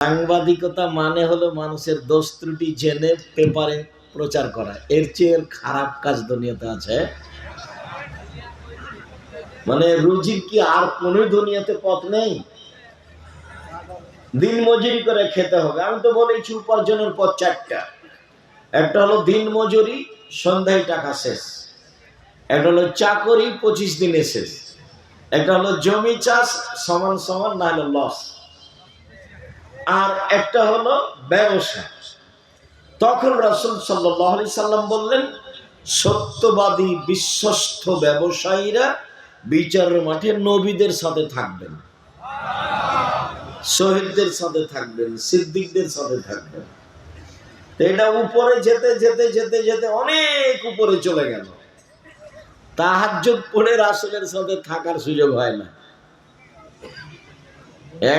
সাংবাদিকতা মানে হলো মানুষের দোষ ত্রুটি জেনে পেপারে প্রচার করা। এর চেয়ে খারাপ কাজ দুনিয়াতে আছে? মানে রুজির কি আর কোন দুনিয়াতে পথ নেই? দিন মজুরি করে খেতে হবে। আমি তো বলেছি উপার্জনের পথ চারটা। একটা হলো দিন মজুরি, সন্ধ্যায় টাকা শেষ। একটা হলো চাকরি, 25 দিনে শেষ। একটা হলো জমি চাষ, সমান সমান না হলো লস। আর একটা হলো ব্যবসা। তখন রাসূল সাল্লাল্লাহু আলাইহি সাল্লাম বললেন, সত্যবাদী বিশ্বস্ত ব্যবসায়ীরা বিচারের মাঠে নবীদের সাথে থাকবেন, শহীদদের সাথে থাকবেন, সিদ্দিকদের সাথে থাকবেন। এটা উপরে যেতে যেতে যেতে যেতে অনেক উপরে চলে গেল। তাহাজ্জুদ পড়ে রাসূলের সাথে থাকার সুযোগ হয় না।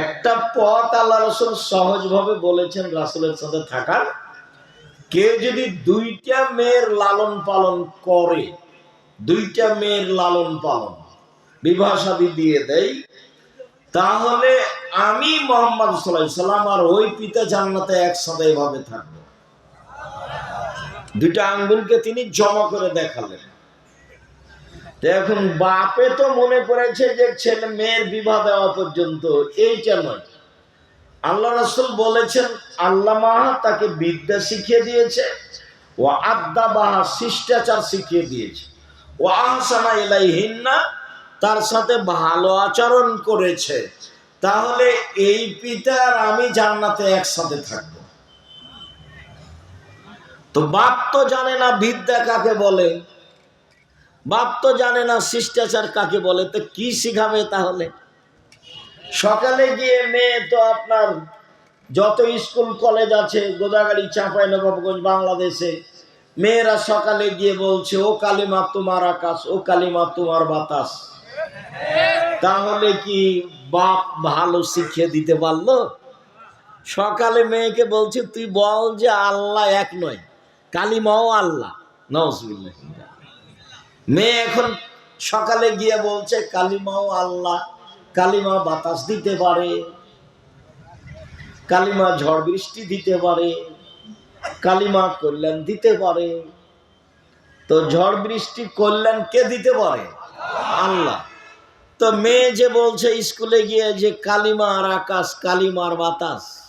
একটা পথ আল্লাহ রাসূল সহজভাবে বলেছেন রাসূলের সাথে থাকার। কেউ যদি দুইটা মেয়ের লালন পালন করে, দুইটা মেয়ের লালন পালন বিবাহ শাদী দিয়ে দেয়, তাহলে আমি মুহাম্মদ সাল্লাল্লাহু আলাইহি সাল্লাম আর ওই পিতা জান্নাতে একসাথে এভাবে থাকবো। দুইটা আঙ্গুলকে তিনি জমা করে দেখালেন। এখন বাপে তো মনে করেছে যে ছেলে মেয়ের বিবাহ দেওয়া পর্যন্ত, এইটা নয়। আল্লাহ রাসূল বলেছেন আল্লামাহা, তাকে বিদ্যা শিখিয়ে দিয়েছে, ও আদ্দাবাহা শিষ্টাচার শিখিয়ে দিয়েছে, ও আহসানা ইলাইহিন্না তার সাথে ভালো আচরণ করেছে। তাহলে এই পিতা আর আমি জান্নাতে একসাথে থাকব। তো বাপ তো জানে না বিদ্যা কাকে বলে, বাপ তো জানে না শিষ্টাচার কাকে বলে, তো কি শিখাবে তাহলে? সকালে গিয়ে মেয়ে তো আপনার যত স্কুল কলেজ আছে গোদাগাড়ি, চাঁপাইনবাবগঞ্জ, বাংলাদেশে মেয়েরা সকালে গিয়ে বলছে, ও কালিমা তোমার আকাশ, ও কালিমা তোমার বাতাস। তাহলে কি বাপ ভালো শিখিয়ে দিতে পারলো? সকালে মেয়েকে বলছে, তুই বল যে আল্লাহ এক নয়, কালিমাও আল্লাহ। নাউজুবিল্লাহ। মেয়ে এখন সকালে গিয়ে বলছে কালিমাও আল্লাহ, কালিমা বাতাস দিতে পারে, কালিমা ঝড় বৃষ্টি দিতে পারে, কালিমা কল্যাণ দিতে পারে। তো ঝড় বৃষ্টি কল্যাণ কে দিতে পারে? আল্লাহ। তো মেয়ে যে বলছে স্কুলে গিয়ে যে কালিমার আকাশ, কালিমার বাতাস,